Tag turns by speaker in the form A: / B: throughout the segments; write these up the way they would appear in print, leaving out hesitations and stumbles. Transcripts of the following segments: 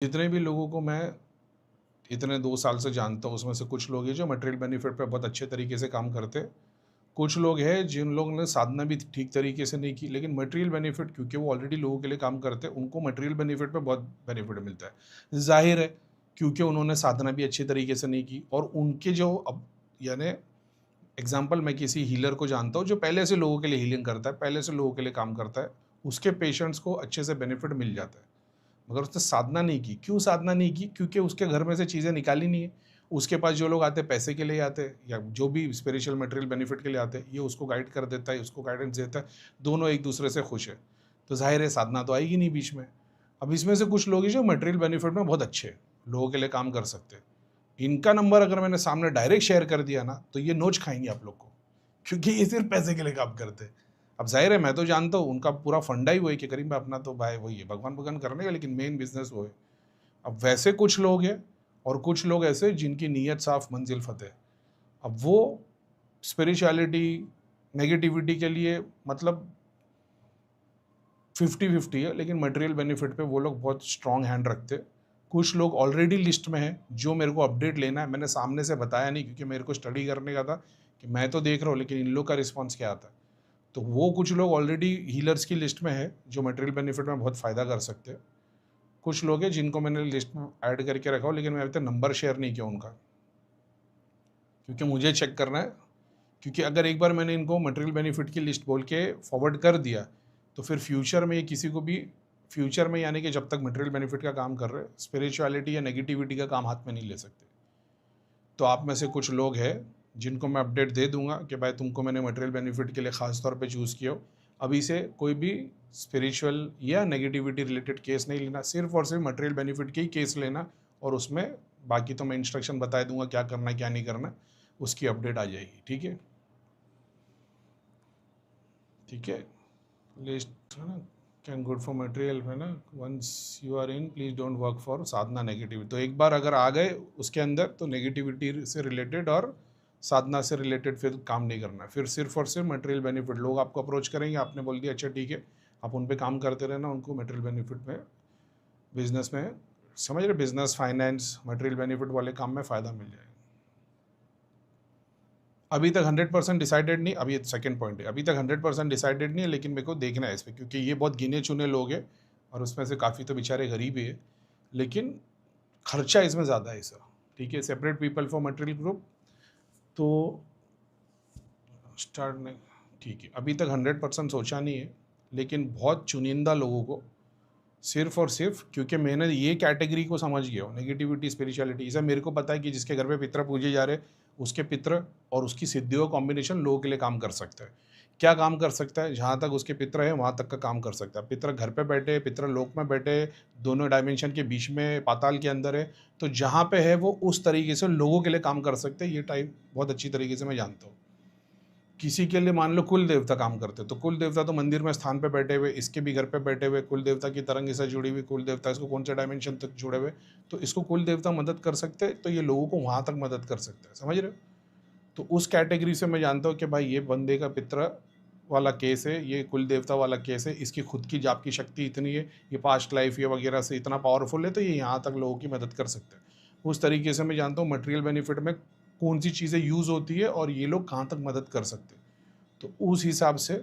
A: जितने भी लोगों को मैं इतने 2 साल से जानता हूँ, उसमें से कुछ लोग हैं जो मटेरियल बेनिफिट पे बहुत अच्छे तरीके से काम करते हैं। कुछ लोग हैं जिन लोगों ने साधना भी ठीक तरीके से नहीं की, लेकिन मटेरियल बेनिफिट क्योंकि वो ऑलरेडी लोगों के लिए काम करते हैं, उनको मटेरियल बेनिफिट पे बहुत बेनिफिट मिलता है। ज़ाहिर है, क्योंकि उन्होंने साधना भी अच्छे तरीके से नहीं की और उनके जो अब यानी एग्ज़ाम्पल मैं किसी हीलर को जानता हूँ जो पहले से लोगों के लिए हीलिंग करता है, पहले से लोगों के लिए काम करता है, उसके पेशेंट्स को अच्छे से बेनिफिट मिल जाता है। मगर उसने साधना नहीं की। क्यों साधना नहीं की? क्योंकि उसके घर में से चीज़ें निकाली नहीं है। उसके पास जो लोग आते हैं पैसे के लिए आते हैं या जो भी स्पिरिचुअल मटेरियल बेनिफिट के लिए आते हैं, ये उसको गाइड कर देता है, उसको गाइडेंस देता है, दोनों एक दूसरे से खुश है। तो ज़ाहिर है साधना तो आएगी नहीं बीच में। अब इसमें से कुछ लोग हैं जो मटेरियल बेनिफिट में बहुत अच्छे हैं, लोगों के लिए काम कर सकते हैं। इनका नंबर अगर मैंने सामने डायरेक्ट शेयर कर दिया ना, तो ये नोच खाएँगे आप लोग को, क्योंकि ये सिर्फ़ पैसे के लिए काम करते हैं। अब ज़ाहिर है मैं तो जानता हूँ उनका पूरा फंडा ही वो है कि करीम भाई अपना तो भाई वही है, भगवान-भगवान करने का, लेकिन मेन बिज़नेस वो है। अब वैसे कुछ लोग हैं और कुछ लोग ऐसे जिनकी नीयत साफ मंजिल फतेह। अब वो स्पिरिचुअलिटी, नेगेटिविटी के लिए मतलब 50-50 है, लेकिन मटेरियल बेनिफिट पे वो लोग बहुत स्ट्रॉन्ग हैंड रखते हैं। कुछ लोग ऑलरेडी लिस्ट में हैं, जो मेरे को अपडेट लेना है, मैंने सामने से बताया नहीं क्योंकि मेरे को स्टडी करने का था कि मैं तो देख रहा हूँ लेकिन इन लोग का रिस्पॉन्स क्या आता है। तो वो कुछ लोग ऑलरेडी हीलर्स की लिस्ट में है, जो मटेरियल बेनिफिट में बहुत फ़ायदा कर सकते हैं। कुछ लोग हैं जिनको मैंने लिस्ट में ऐड करके रखा हो, लेकिन मैं अभी तक नंबर शेयर नहीं किया उनका, क्योंकि मुझे चेक करना है। क्योंकि अगर एक बार मैंने इनको मटेरियल बेनिफिट की लिस्ट बोल के फॉरवर्ड कर दिया, तो फिर फ्यूचर में ये किसी को भी फ्यूचर में यानी कि जब तक मटेरियल बेनिफिट का काम कर रहे हैं, स्पिरिचुअलिटी या नेगेटिविटी का काम हाथ में नहीं ले सकते। तो आप में से कुछ लोग हैं जिनको मैं अपडेट दे दूंगा कि भाई तुमको मैंने मटेरियल बेनिफिट के लिए ख़ास तौर पे चूज़ किया हो। अभी से कोई भी स्पिरिचुअल या नेगेटिविटी रिलेटेड केस नहीं लेना, सिर्फ और सिर्फ मटेरियल बेनिफिट के ही केस लेना, और उसमें बाकी तो मैं इंस्ट्रक्शन बता दूंगा क्या करना क्या नहीं करना, उसकी अपडेट आ जाएगी। ठीक है, ठीक है। लिस्ट है ना, कैन गुड फॉर मटेरियल है ना, once you are in please don't work for साधना नेगेटिविटी। तो एक बार अगर आ गए उसके अंदर, तो नेगेटिविटी से रिलेटेड और साधना से रिलेटेड फिर काम नहीं करना, फिर सिर्फ और सिर्फ मटेरियल बेनिफिट। लोग आपको अप्रोच करेंगे, आपने बोल दिया अच्छा ठीक है, आप उन पर काम करते रहना, उनको मटेरियल बेनिफिट में बिजनेस में समझ रहे, बिजनेस फाइनेंस मटेरियल बेनिफिट वाले काम में फ़ायदा मिल जाएगा। अभी तक 100% डिसाइडेड नहीं, अभी सेकंड पॉइंट है, अभी तक 100% डिसाइडेड नहीं है, लेकिन मेरे को देखना है इस पर, क्योंकि ये बहुत गिने चुने लोग हैं और उसमें से काफ़ी तो बेचारे गरीब ही है, लेकिन खर्चा इसमें ज़्यादा है सर। ठीक है, separate people for material group तो स्टार्ट नहीं, ठीक है, अभी तक 100% सोचा नहीं है, लेकिन बहुत चुनिंदा लोगों को सिर्फ और सिर्फ क्योंकि मैंने ये कैटेगरी को समझ गया हूँ, नेगेटिविटी स्पिरिचुअलिटी, इसे मेरे को पता है कि जिसके घर पे पितर पूजे जा रहे, उसके पितर और उसकी सिद्धियों का कॉम्बिनेशन लोगों के लिए काम कर सकता है। क्या काम कर सकता है? जहाँ तक उसके पितर है वहाँ तक का काम कर सकता है। पितर घर पे बैठे, पितर लोक में बैठे, दोनों डायमेंशन के बीच में पाताल के अंदर है, तो जहाँ पे है वो उस तरीके से लोगों के लिए काम कर सकते हैं। ये टाइप बहुत अच्छी तरीके से मैं जानता हूँ। किसी के लिए मान लो कुल देवता काम करते, तो कुल देवता तो मंदिर में स्थान पे बैठे हुए, इसके भी घर पे बैठे हुए, कुल देवता की तरंग से जुड़ी हुई, कुल देवता इसको कौन से डायमेंशन तक जुड़े हुए, तो इसको कुल देवता मदद कर सकते हैं, तो ये लोगों को वहाँ तक मदद कर सकते हैं, समझ रहे हो। तो उस कैटेगरी से मैं जानता हूँ कि भाई ये बंदे का पित्र वाला केस है, ये कुल देवता वाला केस है, इसकी खुद की जाप की शक्ति इतनी है, ये पास्ट लाइफ ये वगैरह से इतना पावरफुल है, तो ये यहाँ तक लोगों की मदद कर सकते हैं। उस तरीके से मैं जानता हूँ मटेरियल बेनिफिट में कौन सी चीज़ें यूज़ होती है और ये लोग कहाँ तक मदद कर सकते हैं। तो उस हिसाब से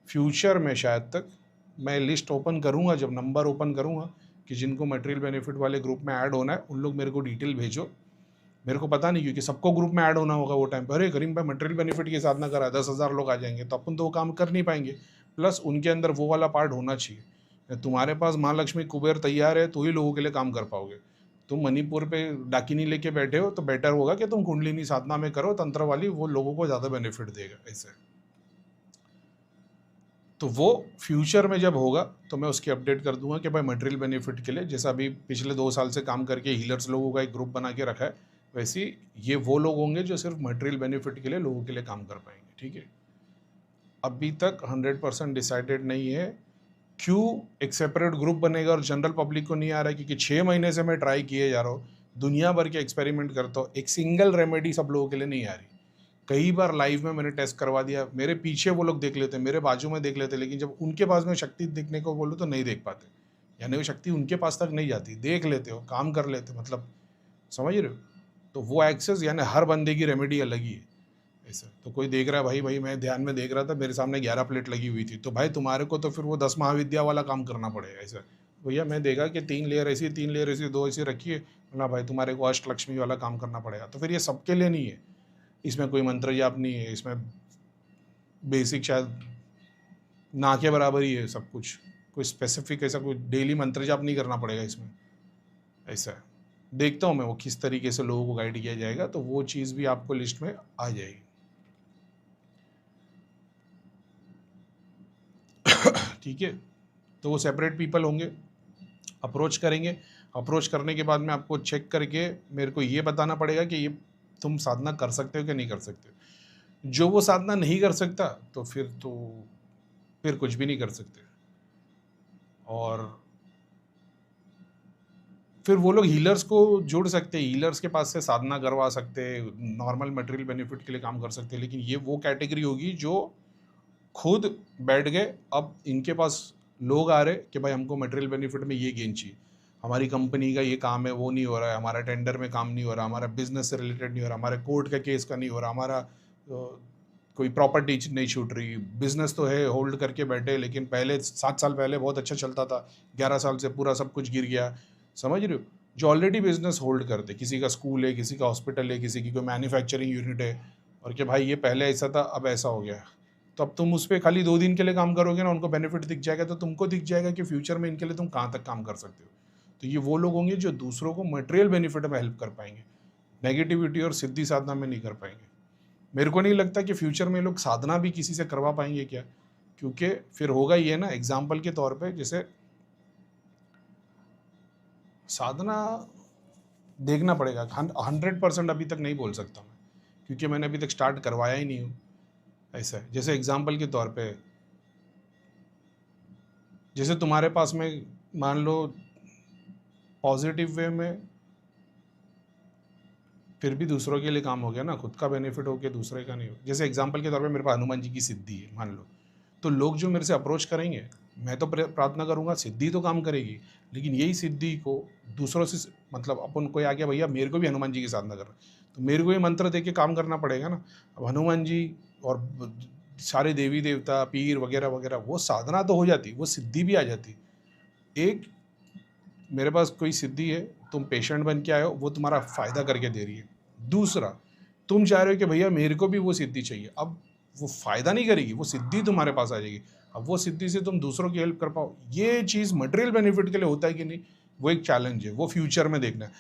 A: फ्यूचर में शायद तक मैं लिस्ट ओपन करूँगा, जब नंबर ओपन करूँगा कि जिनको मटेरियल बेनिफिट वाले ग्रुप में ऐड होना है, उन लोग मेरे को डिटेल भेजो। मेरे को पता नहीं, क्योंकि सबको ग्रुप में ऐड होना होगा वो टाइम पर। अरे करीम भाई मटेरियल बेनिफिट की साधना करा, 10,000 लोग आ जाएंगे, तो अपन तो वो काम कर नहीं पाएंगे। प्लस उनके अंदर वो वाला पार्ट होना चाहिए। तुम्हारे पास माँ लक्ष्मी कुबेर तैयार है तो ही लोगों के लिए काम कर पाओगे। तुम मणिपुर पे डाकिनी लेके बैठे हो, तो बेटर होगा कि तुम कुंडलिनी साधना में करो, तंत्र वाली, वो लोगों को ज़्यादा बेनिफिट देगा ऐसे। तो वो फ्यूचर में जब होगा तो मैं उसकी अपडेट कर दूंगा कि भाई मटेरियल बेनिफिट के लिए, जैसा अभी पिछले 2 साल से काम करके हीलर्स लोगों का एक ग्रुप बना के रखा है, वैसे ये वो लोग होंगे जो सिर्फ मटेरियल बेनिफिट के लिए लोगों के लिए काम कर पाएंगे। ठीक है, अभी तक 100% डिसाइडेड नहीं है। क्यों एक सेपरेट ग्रुप बनेगा और जनरल पब्लिक को नहीं आ रहा है? क्योंकि 6 महीने से मैं ट्राई किए जा रहा हूँ, दुनिया भर के एक्सपेरिमेंट करता हूँ, एक सिंगल रेमेडी सब लोगों के लिए नहीं आ रही। कई बार लाइव में मैंने टेस्ट करवा दिया, मेरे पीछे वो लोग देख लेते, मेरे बाजू में देख लेते, लेकिन जब उनके पास में शक्ति देखने को बोलूँ तो नहीं देख पाते। यानी वो शक्ति उनके पास तक नहीं जाती, देख लेते हो, काम कर लेते हो, मतलब समझ रहे हो। तो वो एक्सेस यानी हर बंदे की रेमेडी अलग ही है ऐसा। तो कोई देख रहा है, भाई मैं ध्यान में देख रहा था, मेरे सामने 11 प्लेट लगी हुई थी, तो भाई तुम्हारे को तो फिर वो 10 महाविद्या वाला काम करना पड़ेगा ऐसा। भैया मैं देखा कि 3 लेयर ऐसी, 3 लेयर ऐसी, 2 ऐसी रखी है ना भाई, तुम्हारे को अष्टलक्ष्मी वाला काम करना पड़ेगा। तो फिर ये सबके लिए नहीं है, इसमें कोई मंत्र जाप नहीं है, इसमें बेसिक शायद ना के बराबर ही है सब कुछ, कोई स्पेसिफिक ऐसा कोई डेली मंत्र जाप नहीं करना पड़ेगा इसमें, ऐसा है। देखता हूँ मैं वो किस तरीके से लोगों को गाइड किया जाएगा, तो वो चीज़ भी आपको लिस्ट में आ जाएगी। ठीक है, तो वो सेपरेट पीपल होंगे, अप्रोच करेंगे। अप्रोच करने के बाद में आपको चेक करके मेरे को ये बताना पड़ेगा कि ये तुम साधना कर सकते हो कि नहीं कर सकते हो। जो वो साधना नहीं कर सकता तो फिर कुछ भी नहीं कर सकते। और फिर वो लोग हीलर्स को जोड़ सकते हैं, हीलर्स के पास से साधना करवा सकते हैं, नॉर्मल मटेरियल बेनिफिट के लिए काम कर सकते हैं। लेकिन ये वो कैटेगरी होगी जो खुद बैठ गए, अब इनके पास लोग आ रहे कि भाई हमको मटेरियल बेनिफिट में ये गेन चाहिए, हमारी कंपनी का ये काम है वो नहीं हो रहा है, हमारा टेंडर में काम नहीं हो रहा, हमारा बिजनेस से रिलेटेड नहीं हो रहा, हमारे कोर्ट का केस का नहीं हो रहा, हमारा कोई प्रॉपर्टी नहीं छूट रही, बिजनेस तो है होल्ड करके बैठे, लेकिन पहले 7 साल पहले बहुत अच्छा चलता था, 11 साल से पूरा सब कुछ गिर गया। समझ रहे हो, जो ऑलरेडी बिजनेस होल्ड करते, किसी का स्कूल है, किसी का हॉस्पिटल है, किसी की कोई मैन्युफैक्चरिंग यूनिट है, और कि भाई ये पहले ऐसा था अब ऐसा हो गया, तो अब तुम उस पर खाली 2 दिन के लिए काम करोगे ना, उनको बेनिफिट दिख जाएगा, तो तुमको दिख जाएगा कि फ्यूचर में इनके लिए तुम कहाँ तक काम कर सकते हो। तो ये वो लोग होंगे जो दूसरों को मटेरियल बेनिफिट में हेल्प कर पाएंगे, नेगेटिविटी और सिद्धि साधना में नहीं कर पाएंगे। मेरे को नहीं लगता कि फ्यूचर में लोग साधना भी किसी से करवा पाएंगे क्या, क्योंकि फिर होगा ये ना, एग्जाम्पल के तौर पे जैसे साधना देखना पड़ेगा, 100% अभी तक नहीं बोल सकता मैं, क्योंकि मैंने अभी तक स्टार्ट करवाया ही नहीं हूँ। ऐसा है, जैसे एग्जाम्पल के तौर पे, जैसे तुम्हारे पास में मान लो पॉजिटिव वे में फिर भी दूसरों के लिए काम हो गया ना, खुद का बेनिफिट हो गया, दूसरे का नहीं हो। जैसे एग्जाम्पल के तौर पे मेरे पास हनुमान जी की सिद्धि है मान लो, तो लोग जो मेरे से अप्रोच करेंगे, मैं तो प्रार्थना करूंगा सिद्धि तो काम करेगी, लेकिन यही सिद्धि को दूसरों से, मतलब अपन कोई आ गया भैया मेरे को भी हनुमान जी की साधना करना, तो मेरे को ये मंत्र दे के काम करना पड़ेगा ना। अब हनुमान जी और सारे देवी देवता पीर वगैरह वगैरह, वो साधना तो हो जाती, वो सिद्धि भी आ जाती। एक मेरे पास कोई सिद्धि है, तुम पेशेंट बन के आए हो, वो तुम्हारा फायदा करके दे रही है। दूसरा, तुम चाह रहे हो कि भैया मेरे को भी वो सिद्धि चाहिए, अब वो फायदा नहीं करेगी, वो सिद्धि तुम्हारे पास आ जाएगी। अब वो सिद्धि से तुम दूसरों की हेल्प कर पाओ, ये चीज़ मटेरियल बेनिफिट के लिए होता है कि नहीं, वो एक चैलेंज है, वो फ्यूचर में देखना है।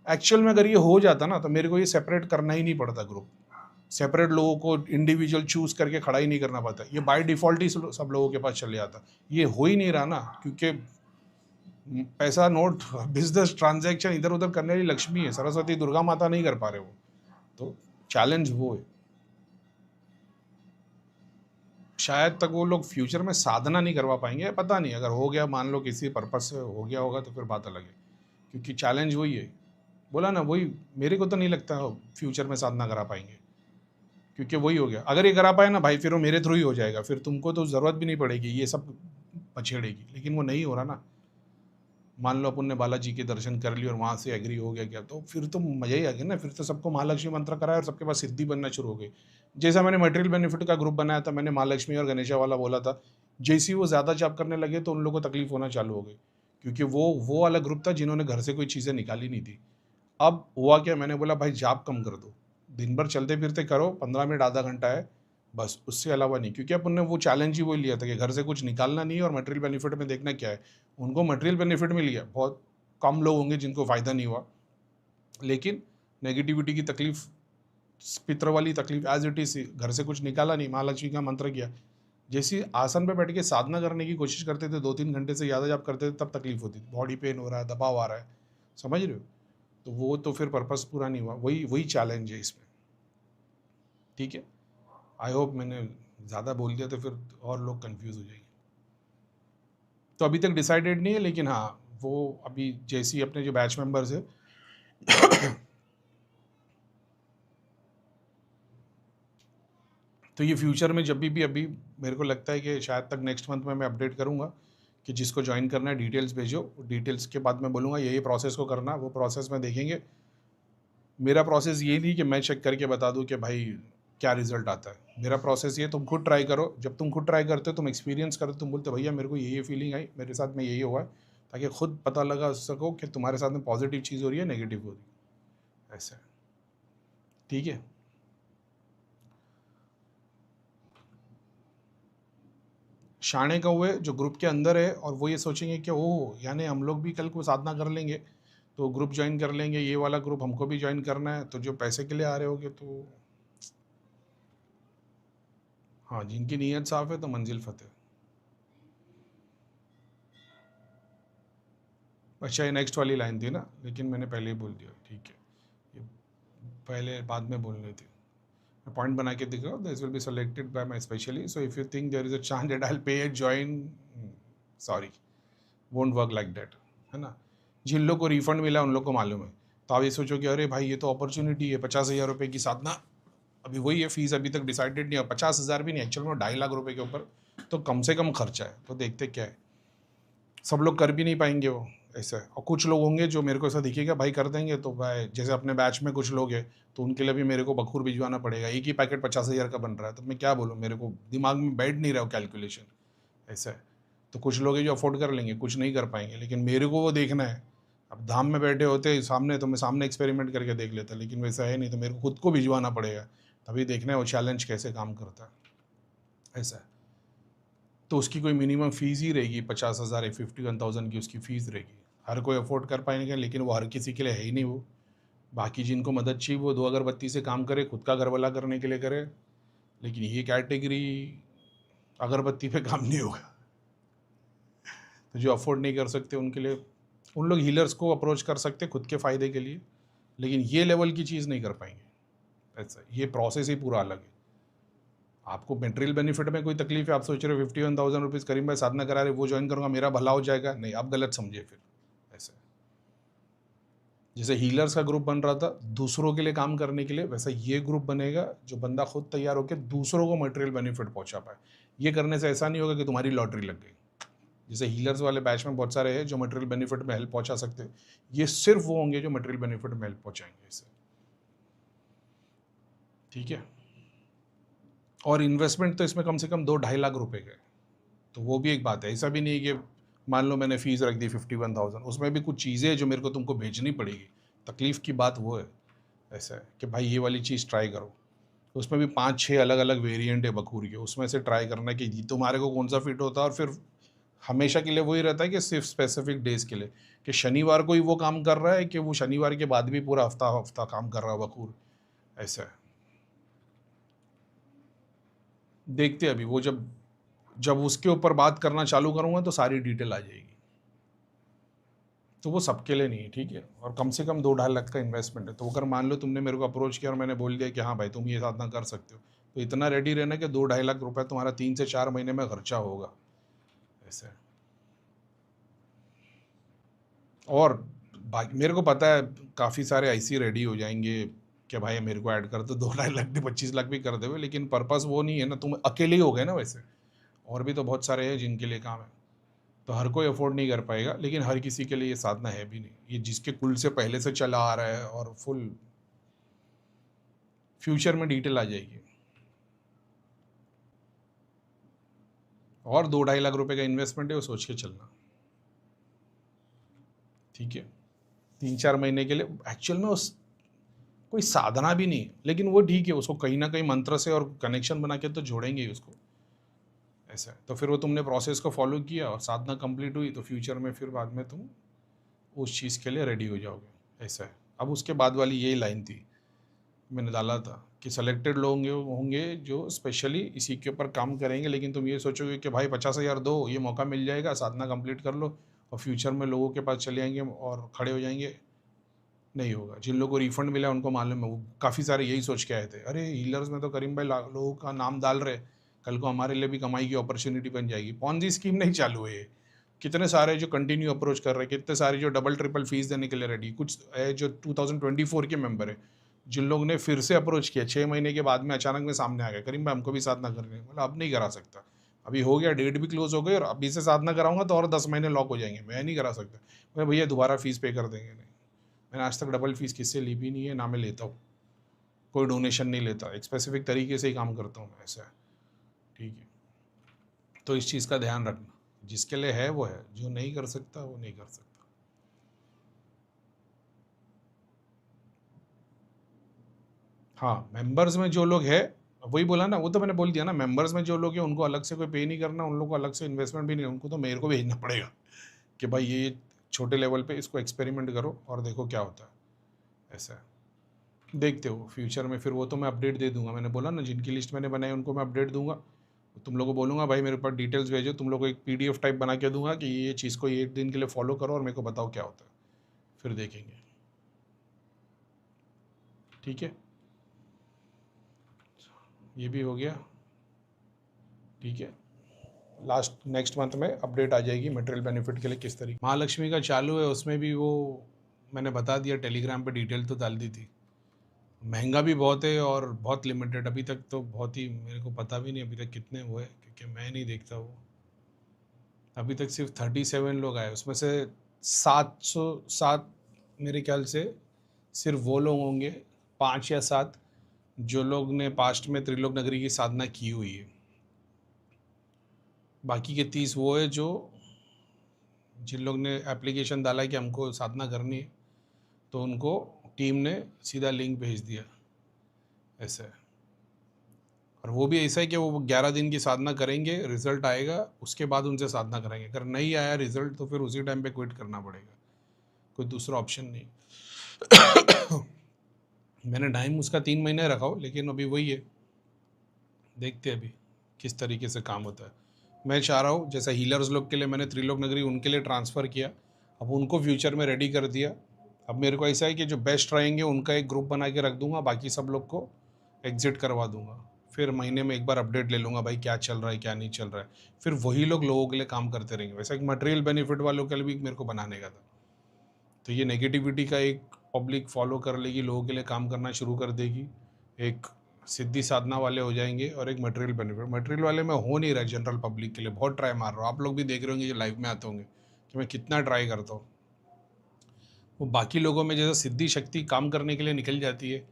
A: एक्चुअल में अगर ये हो जाता ना, तो मेरे को ये सेपरेट करना ही नहीं पड़ता ग्रुप, सेपरेट लोगों को इंडिविजुअल चूज करके खड़ा ही नहीं करना पड़ता, ये बाय डिफॉल्ट ही सब लोगों के पास चले जाता। ये हो ही नहीं रहा ना, क्योंकि पैसा नोट बिजनेस ट्रांजैक्शन इधर उधर करने वाली लक्ष्मी है, सरस्वती दुर्गा माता नहीं कर पा रहे वो, तो चैलेंज वो है। शायद तक वो लोग फ्यूचर में साधना नहीं करवा पाएंगे, पता नहीं, अगर हो गया मान लो किसी पर्पज से हो गया होगा तो फिर बात अलग है, क्योंकि चैलेंज वही है। बोला ना वही, मेरे को तो नहीं लगता फ्यूचर में साधना करा पाएंगे, क्योंकि वही हो गया, अगर ये करा पाए ना भाई, फिर वो मेरे थ्रू ही हो जाएगा, फिर तुमको तो ज़रूरत भी नहीं पड़ेगी ये सब पछेड़ेगी, लेकिन वो नहीं हो रहा ना। मान लो अपन ने बालाजी के दर्शन कर लिए और वहाँ से एग्री हो गया क्या, तो फिर तो मज़ा ही आ गया ना, फिर तो सबको महालक्ष्मी मंत्र कराया और सबके पास सिद्धि बनना शुरू हो गई। जैसा मैंने मटेरियल बेनिफिट का ग्रुप बनाया था, मैंने महालक्ष्मी और गणेशा वाला बोला था, जैसे ही वो ज़्यादा जाप करने लगे तो उन लोगों को तकलीफ होना चालू हो गई, क्योंकि वो वाला ग्रुप था जिन्होंने घर से कोई चीज़ें निकाली नहीं थी। अब हुआ क्या, मैंने बोला भाई जाप कम कर दो, दिन भर चलते फिरते करो, 15 मिनट आधा घंटा है बस, उससे अलावा नहीं, क्योंकि अपन ने वो चैलेंज ही वो लिया था कि घर से कुछ निकालना नहीं है और मटेरियल बेनिफिट में देखना क्या है। उनको मटेरियल बेनिफिट मिल गया, बहुत कम लोग होंगे जिनको फ़ायदा नहीं हुआ, लेकिन नेगेटिविटी की तकलीफ, पितर वाली तकलीफ एज इट इज, घर से कुछ निकाला नहीं, महालक्ष्मी का मंत्र किया, जैसे आसन पे बैठ के साधना करने की कोशिश करते थे, 2-3 घंटे से ज़्यादा जब करते थे तब तकलीफ होती थी, बॉडी पेन हो रहा है, दबाव आ रहा है, समझ रहे हो। तो वो तो फिर पर्पस पूरा नहीं हुआ, वही वही चैलेंज है इसमें। ठीक है, आई होप मैंने ज़्यादा बोल दिया तो फिर और लोग कंफ्यूज हो जाएंगे। तो अभी तक डिसाइडेड नहीं है, लेकिन हाँ वो अभी जैसी अपने जो बैच मेंबर्स है तो ये फ्यूचर में जब भी अभी मेरे को लगता है कि शायद तक नेक्स्ट मंथ में मैं अपडेट करूँगा कि जिसको ज्वाइन करना है डिटेल्स भेजो, डिटेल्स के बाद मैं बोलूँगा ये प्रोसेस को करना, वो प्रोसेस में देखेंगे। मेरा प्रोसेस ये नहीं कि मैं चेक करके बता दूँ कि भाई क्या रिजल्ट आता है। मेरा प्रोसेस ये, तुम खुद ट्राई करो। जब तुम खुद ट्राई करते हो, तुम एक्सपीरियंस करते हो, तुम बोलते हो भैया मेरे को ये फीलिंग आई, मेरे साथ में यही हुआ है, ताकि खुद पता लगा सको कि तुम्हारे साथ में पॉजिटिव चीज़ हो रही है, नेगेटिव हो रही है। ऐसा है, ठीक है। शाणे का हुए जो ग्रुप के अंदर है और वो ये सोचेंगे कि ओह यानी हम लोग भी कल को साधना कर लेंगे, तो ग्रुप ज्वाइन कर लेंगे, ये वाला ग्रुप हमको भी ज्वाइन करना है, तो जो पैसे के लिए आ रहे होगे तो हाँ, जिनकी नीयत साफ है तो मंजिल फतेह। अच्छा, ये नेक्स्ट वाली लाइन थी ना, लेकिन मैंने पहले ही बोल दिया, ठीक है, ये पहले बाद में बोलनी थी। पॉइंट बना के दिखाओ, this will be selected by my specially, so if you think there is a chance that I will pay join, sorry, won't work like that, है ना। जिन लोग को रिफंड मिला उन लोग को मालूम है। तो आप ये सोचो कि अरे भाई ये तो अपॉर्चुनिटी है, 50,000 रुपये की साधना, अभी वही है, फीस अभी तक डिसाइडेड नहीं है, 50,000 भी नहीं, एक्चुअल में 2.5 लाख रुपए के ऊपर तो कम से कम खर्चा है। तो देखते क्या है, सब लोग कर भी नहीं पाएंगे वो, ऐसा है। और कुछ लोग होंगे जो मेरे को ऐसा दिखेगा भाई कर देंगे, तो भाई जैसे अपने बैच में कुछ लोग हैं, तो उनके लिए भी मेरे को बखूर भिजवाना पड़ेगा। एक ही पैकेट 50,000 का बन रहा है, तो मैं क्या बोलूँ, मेरे को दिमाग में बैठ नहीं रहा हो कैलकुलेशन, ऐसा है। तो कुछ लोग हैं जो अफोर्ड कर लेंगे, कुछ नहीं कर पाएंगे, लेकिन मेरे को वो देखना है। अब धाम में बैठे होते सामने, तो मैं सामने एक्सपेरिमेंट करके देख लेता, लेकिन वैसा है नहीं, तो मेरे को खुद को भिजवाना पड़ेगा, तभी देखना है वो चैलेंज कैसे काम करता है, ऐसा है। तो उसकी कोई मिनिमम फ़ीस ही रहेगी, 50,000 या 51,000 की उसकी फ़ीस रहेगी। हर कोई अफोर्ड कर पाएंगे, लेकिन वो हर किसी के लिए है ही नहीं वो। बाकी जिनको मदद चाहिए वो 2 अगरबत्ती से काम करे, खुद का घर वाला करने के लिए करे, लेकिन ये कैटेगरी अगरबत्ती पे काम नहीं होगा। तो जो अफोर्ड नहीं कर सकते उनके लिए, उन लोग हीलर्स को अप्रोच कर सकते खुद के फ़ायदे के लिए, लेकिन ये लेवल की चीज़ नहीं कर पाएंगे। ऐसा ये प्रोसेस ही पूरा अलग है। आपको मटेरियल बेनिफिट में कोई तकलीफ है, आप सोच रहे हो 51,000 रुपीज़ करीम भाई साधना करा रहे, वो ज्वाइन करूँगा मेरा भला हो जाएगा, नहीं, आप गलत समझे फिर। ऐसा जैसे हीलर्स का ग्रुप बन रहा था दूसरों के लिए काम करने के लिए, वैसा ये ग्रुप बनेगा जो बंदा खुद तैयार होकर दूसरों को मटेरियल बेनिफिट पहुंचा पाए। ये करने से ऐसा नहीं होगा कि तुम्हारी लॉटरी लग गई। जैसे हीलर्स वाले बैच में बहुत सारे हैं जो मटेरियल बेनिफिट में हेल्प पहुंचा सकते हैं, ये सिर्फ वो होंगे जो मटेरियल बेनिफिट में हेल्प पहुंचाएंगे इससे, ठीक है। और इन्वेस्टमेंट तो इसमें कम से कम 2-2.5 लाख रुपए का है, तो वो भी एक बात है। ऐसा भी नहीं कि मान लो मैंने फ़ीस रख दी 51,000, उसमें भी कुछ चीज़ें हैं जो मेरे को तुमको भेजनी पड़ेगी। तकलीफ़ की बात वो है, ऐसा है कि भाई ये वाली चीज़ ट्राई करो। उसमें भी 5-6 अलग-अलग वेरिएंट है बखूर के, उसमें से ट्राई करना है कि तुम्हारे को कौन सा फिट होता है। और फिर हमेशा के लिए वही रहता है कि सिर्फ स्पेसिफिक डेज़ के लिए, कि शनिवार को ही वो काम कर रहा है कि वो शनिवार के बाद भी पूरा हफ्ता हफ्ता काम कर रहा है बखूर, ऐसा है। देखते अभी वो जब जब उसके ऊपर बात करना चालू करूँगा तो सारी डिटेल आ जाएगी। तो वो सबके लिए नहीं है, ठीक है। और कम से कम 2-2.5 लाख का इन्वेस्टमेंट है। तो अगर मान लो तुमने मेरे को अप्रोच किया और मैंने बोल दिया कि हाँ भाई तुम ये साधना कर सकते हो, तो इतना रेडी रहना कि 2-2.5 लाख रुपए तुम्हारा 3 से 4 महीने में खर्चा होगा, ऐसे। और बाकी मेरे को पता है काफ़ी सारे ऐसी रेडी हो जाएंगे कि भाई मेरे को ऐड कर दो, 2-2.5 लाख भी 25 लाख भी कर दे, लेकिन पर्पस वो नहीं है ना, तुम अकेले ही हो गए ना वैसे, और भी तो बहुत सारे हैं जिनके लिए काम है। तो हर कोई अफोर्ड नहीं कर पाएगा, लेकिन हर किसी के लिए ये साधना है भी नहीं। ये जिसके कुल से पहले से चला आ रहा है और फुल फ्यूचर में डिटेल आ जाएगी। और 2-2.5 लाख रुपए का इन्वेस्टमेंट है, वो सोच के चलना, ठीक है। 3-4 महीने के लिए एक्चुअल में उस कोई साधना भी नहीं, लेकिन वो ठीक है, उसको कहीं ना कहीं मंत्र से और कनेक्शन बना के तो जोड़ेंगे ही उसको, ऐसा है। तो फिर वो तुमने प्रोसेस को फॉलो किया और साधना कंप्लीट हुई, तो फ्यूचर में फिर बाद में तुम उस चीज़ के लिए रेडी हो जाओगे, ऐसा है। अब उसके बाद वाली यही लाइन थी मैंने डाला था कि सेलेक्टेड लोग होंगे जो स्पेशली इसी के ऊपर काम करेंगे, लेकिन तुम ये सोचोगे कि भाई 50,000 दो, ये मौका मिल जाएगा, साधना कंप्लीट कर लो और फ्यूचर में लोगों के पास चले आएंगे और खड़े हो जाएंगे, नहीं होगा। जिन लोगों को रिफंड मिला उनको मालूम है, वो काफ़ी सारे यही सोच के आए थे, अरे हीलर्स में तो करीम भाई लोगों का नाम डाल रहे, कल को हमारे लिए भी कमाई की अपॉर्चुनिटी बन जाएगी। पॉन्जी स्कीम नहीं चालू है, कितने सारे जो कंटिन्यू अप्रोच कर रहे हैं, कितने सारे जो डबल ट्रिपल फीस देने के लिए रेडी, कुछ है जो 2024 के मेंबर है जिन लोगों ने फिर से अप्रोच किया 6 महीने के बाद में, अचानक में सामने आ गया, करीम भाई हमको भी साधना करनी है, मतलब अब नहीं करा सकता, अभी हो गया, डेट भी क्लोज हो गई और अभी से साधना कराऊंगा तो और 10 महीने लॉक हो जाएंगे, मैं नहीं करा सकता। मैं भैया दोबारा फीस पे कर देंगे, नहीं, मैंने आज तक डबल फीस किससे ली भी नहीं है, ना मैं लेता हूँ, कोई डोनेशन नहीं लेता, एक स्पेसिफिक तरीके से ही काम करता हूँ मैं, ऐसा है, ठीक है। तो इस चीज़ का ध्यान रखना, जिसके लिए है वो है, जो नहीं कर सकता वो नहीं कर सकता। हाँ, मेंबर्स में जो लोग है, वही बोला ना, वो तो मैंने बोल दिया ना, मेंबर्स में जो लोग हैं उनको अलग से कोई पे नहीं करना, उन लोग को अलग से इन्वेस्टमेंट भी नहीं, उनको तो मेरे को भेजना पड़ेगा कि भाई ये छोटे लेवल पे इसको एक्सपेरिमेंट करो और देखो क्या होता है, ऐसा है। देखते हो फ्यूचर में, फिर वो तो मैं अपडेट दे दूंगा, मैंने बोला ना जिनकी लिस्ट मैंने बनाई उनको मैं अपडेट दूंगा, तुम लोगों को बोलूँगा भाई मेरे पास डिटेल्स भेजो, तुम लोग को एक PDF टाइप बना के दूंगा कि ये चीज़ को ये 1 दिन के लिए फॉलो करो और मेरे को बताओ क्या होता है, फिर देखेंगे, ठीक है। ये भी हो गया, ठीक है। लास्ट नेक्स्ट मंथ में अपडेट आ जाएगी मटेरियल बेनिफिट के लिए किस तरीके। महालक्ष्मी का चालू है, उसमें भी वो मैंने बता दिया, टेलीग्राम पे डिटेल तो डाल दी थी। महंगा भी बहुत है और बहुत लिमिटेड, अभी तक तो बहुत ही, मेरे को पता भी नहीं अभी तक कितने हुए, क्योंकि मैं नहीं देखता वो। अभी तक सिर्फ 37 लोग आए, उसमें से 707 मेरे ख्याल से सिर्फ वो लोग होंगे, 5 या 7 जो लोग ने पास्ट में त्रिलोक नगरी की साधना की हुई है। बाकी के 30 वो है जो जिन लोग ने एप्लीकेशन डाला कि हमको साधना करनी है, तो उनको टीम ने सीधा लिंक भेज दिया, ऐसा है। और वो भी ऐसा है कि वो 11 दिन की साधना करेंगे, रिजल्ट आएगा, उसके बाद उनसे साधना कराएंगे, अगर नहीं आया रिजल्ट तो फिर उसी टाइम पे क्विट करना पड़ेगा, कोई दूसरा ऑप्शन नहीं। मैंने टाइम उसका 3 महीने रखा हो, लेकिन अभी वही है, देखते हैं अभी किस तरीके से काम होता है। मैं चाह रहा हूँ जैसा हीलर्स लोग के लिए मैंने त्रिलोक नगरी उनके लिए ट्रांसफ़र किया, अब उनको फ्यूचर में रेडी कर दिया। अब मेरे को ऐसा है कि जो बेस्ट रहेंगे उनका एक ग्रुप बना के रख दूंगा, बाकी सब लोग को एग्जिट करवा दूंगा, फिर महीने में एक बार अपडेट ले लूँगा भाई क्या चल रहा है क्या नहीं चल रहा है, फिर वही लोग लोगों के लिए काम करते रहेंगे। वैसे एक मटेरियल बेनिफिट वालों के लिए भी मेरे को बनाने का था, तो ये नेगेटिविटी का एक पब्लिक फॉलो कर लेगी, लोगों के लिए काम करना शुरू कर देगी, एक सिद्धि साधना वाले हो जाएंगे और एक मटेरियल बेनिफिट। मटेरियल वाले में हो नहीं रहा है जनरल पब्लिक के लिए, बहुत ट्राई मार रहा हूँ, आप लोग भी देख रहे होंगे, ये लाइव में आते होंगे कि मैं कितना ट्राई करता हूँ। वो बाकी लोगों में जैसे सिद्धि शक्ति काम करने के लिए निकल जाती है,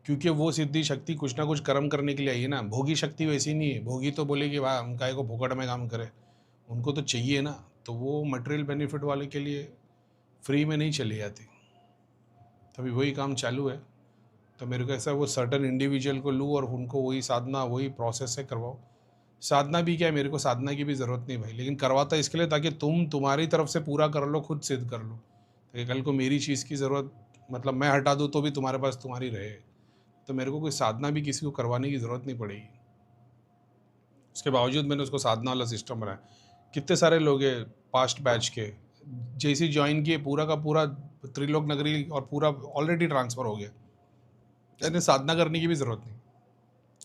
A: क्योंकि वो सिद्धि शक्ति कुछ ना कुछ कर्म करने के लिए आई है ना। भोगी शक्ति वैसी नहीं है, भोगी तो बोलेगी वाह हम काय को फोकट में काम करे, उनको तो चाहिए ना, तो वो मटेरियल बेनिफिट वाले के लिए फ्री में नहीं चली जाती। तभी वही काम चालू है, तो मेरे को ऐसा वो सर्टन इंडिविजुअल को लूँ और उनको वही साधना वही प्रोसेस से करवाओ। साधना भी क्या है, मेरे को साधना की भी ज़रूरत नहीं भाई, लेकिन करवाता इसके लिए ताकि तुम तुम्हारी तरफ से पूरा कर लो, खुद सिद्ध कर लो, ताकि कल को मेरी चीज़ की ज़रूरत, मतलब मैं हटा दूँ तो भी तुम्हारे पास तुम्हारी रहे, तो मेरे को कोई साधना भी किसी को करवाने की ज़रूरत नहीं पड़ेगी। उसके बावजूद मैंने उसको साधना वाला सिस्टम बनाया। कितने सारे लोग हैं पास्ट बैच के, जैसे ज्वाइन किए पूरा का पूरा त्रिलोक नगरी और पूरा ऑलरेडी ट्रांसफ़र हो गया, यानी साधना करने की भी ज़रूरत नहीं,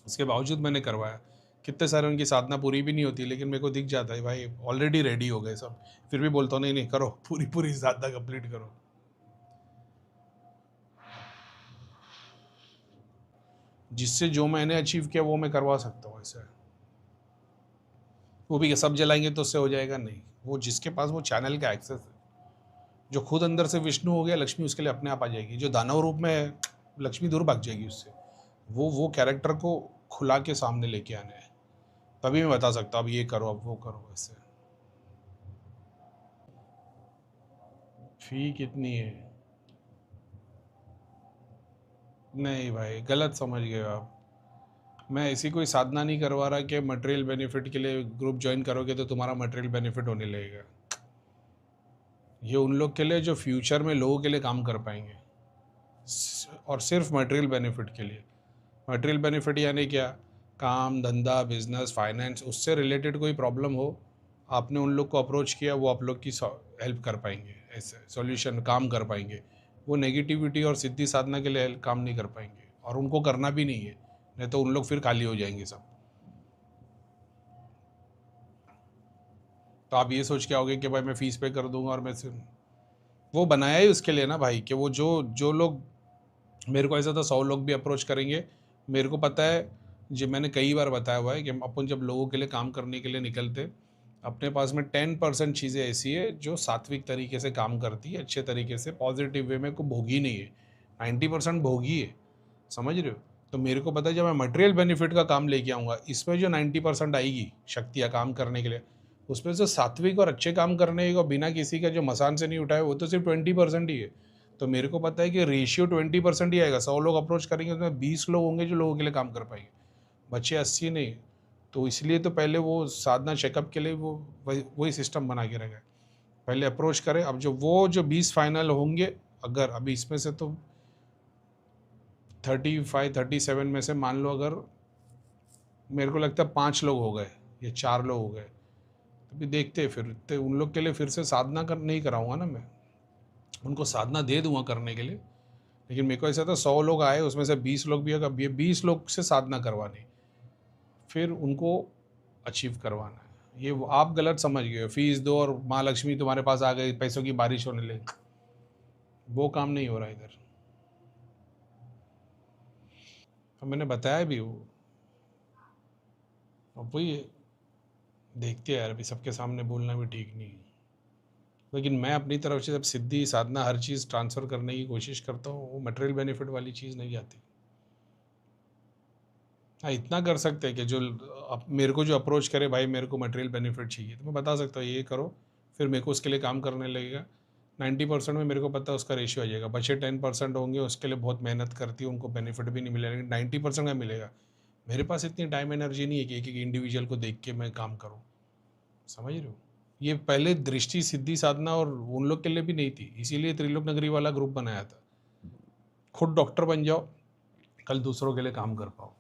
A: उसके बावजूद मैंने करवाया। कितने सारे उनकी साधना पूरी भी नहीं होती, लेकिन मेरे को दिख जाता है भाई ऑलरेडी रेडी हो गए सब, फिर भी बोलता हूँ नहीं नहीं करो, पूरी पूरी साधना कंप्लीट करो। जिससे जो मैंने अचीव किया वो मैं करवा सकता हूँ, ऐसा है। वो भी सब जलाएंगे तो उससे हो जाएगा नहीं, वो जिसके पास वो चैनल का एक्सेस है, जो खुद अंदर से विष्णु हो गया, लक्ष्मी उसके लिए अपने आप आ जाएगी। जो दानव रूप में है, लक्ष्मी दूर भाग जाएगी उससे। वो कैरेक्टर को खुला के सामने लेके आने हैं, तभी मैं बता सकता अब ये करो अब वो करो, ऐसे। फी कितनी है? नहीं भाई गलत समझ गए हो आप, मैं ऐसी कोई साधना नहीं करवा रहा कि मटेरियल बेनिफिट के लिए ग्रुप ज्वाइन करोगे तो तुम्हारा मटेरियल बेनिफिट होने लगेगा। ये उन लोग के लिए जो फ्यूचर में लोगों के लिए काम कर पाएंगे, और सिर्फ मटेरियल बेनिफिट के लिए। मटेरियल बेनिफिट यानी क्या, काम धंधा बिजनेस फाइनेंस उससे रिलेटेड कोई प्रॉब्लम हो, आपने उन लोग को अप्रोच किया, वो आप लोग की हेल्प कर पाएंगे, ऐसे सॉल्यूशन काम कर पाएंगे। वो नेगेटिविटी और सिद्धि साधना के लिए काम नहीं कर पाएंगे, और उनको करना भी नहीं है, नहीं तो उन लोग फिर खाली हो जाएंगे सब। तो आप ये सोच के आओगे कि भाई मैं फ़ीस पे कर दूंगा और मैं सिर्फ, वो बनाया ही उसके लिए ना भाई, कि वो जो जो लोग, मेरे को ऐसा था 100 लोग भी अप्रोच करेंगे, मेरे को पता है जो मैंने कई बार बताया हुआ है कि हम अपन जब लोगों के लिए काम करने के लिए निकलते, अपने पास में 10% चीज़ें ऐसी है जो सात्विक तरीके से काम करती है, अच्छे तरीके से पॉजिटिव वे में, को भोगी नहीं है, 90% भोगी है, समझ रहे हो? तो मेरे को पता है जब मैं मटेरियल बेनिफिट का काम लेके आऊँगा, इसमें जो 90% आएगी शक्तियाँ काम करने के लिए, उसमें से सात्विक और अच्छे काम करने को बिना किसी का जो मसान से नहीं उठाए, वो तो सिर्फ 20% ही है। तो मेरे को पता है कि रेशियो 20% ही आएगा। 100 लोग अप्रोच करेंगे, उसमें 20 लोग होंगे जो लोगों के लिए काम कर पाएंगे, बच्चे 80 नहीं। तो इसलिए तो पहले वो साधना चेकअप के लिए वो वही सिस्टम बना के रखा है, पहले अप्रोच करें। अब जो 20 फाइनल होंगे, अगर अभी इसमें से तो 35-37 में से मान लो अगर मेरे को लगता है 5 लोग हो गए या 4 लोग हो गए, तो भी देखते हैं फिर तो उन लोग के लिए फिर से साधना नहीं कराऊंगा ना मैं, उनको साधना दे दूंगा करने के लिए। लेकिन मेरे को ऐसा था 100 लोग आए, उसमें से 20 लोग भी अगर 20 लोग से साधना करवानी, फिर उनको अचीव करवाना है। ये आप गलत समझ गए हो, फीस दो और माँ लक्ष्मी तुम्हारे पास आ गई, पैसों की बारिश होने लगी, वो काम नहीं हो रहा इधर। तो मैंने बताया भी वो, अब वही देखते हैं यार, अभी सबके सामने बोलना भी ठीक नहीं है। लेकिन मैं अपनी तरफ से जब सिद्धि साधना हर चीज़ ट्रांसफ़र करने की कोशिश करता हूँ, वो मटेरियल बेनिफिट वाली चीज़ नहीं आती। हाँ, इतना कर सकते हैं कि जो मेरे को जो अप्रोच करे, भाई मेरे को मटेरियल बेनिफिट चाहिए, तो मैं बता सकता हूँ ये करो, फिर मेरे को उसके लिए काम करने लगेगा। 90% में मेरे को पता है उसका रेशियो आ जाएगा, बचे 10% होंगे उसके लिए बहुत मेहनत करती है, उनको बेनिफिट भी नहीं मिलेगा, लेकिन 90% का मिलेगा। मेरे पास इतनी टाइम एनर्जी नहीं है कि एक एक इंडिविजुअल को देख के मैं काम करूँ, समझ रहे हो? ये पहले दृष्टि सिद्धि साधना और उन लोग के लिए भी नहीं थी, इसीलिए त्रिलोक नगरी वाला ग्रुप बनाया था। खुद डॉक्टर बन जाओ, कल दूसरों के लिए काम कर पाओ,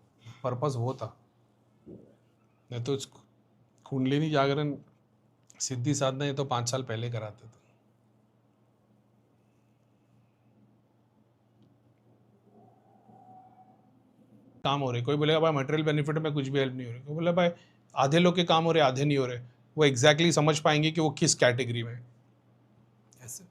A: पर्पस वो था। नहीं तो कुंडलिनी जागरण सिद्धि साधना ये तो 5 साल पहले कराते थे। काम हो रहे, कोई बोलेगा भाई मटेरियल बेनिफिट में कुछ भी हेल्प नहीं हो रही, कोई बोला भाई आधे लोग के काम हो रहे, आधे नहीं हो रहे। वो एग्जैक्टली समझ पाएंगे कि वो किस कैटेगरी में है। ऐसे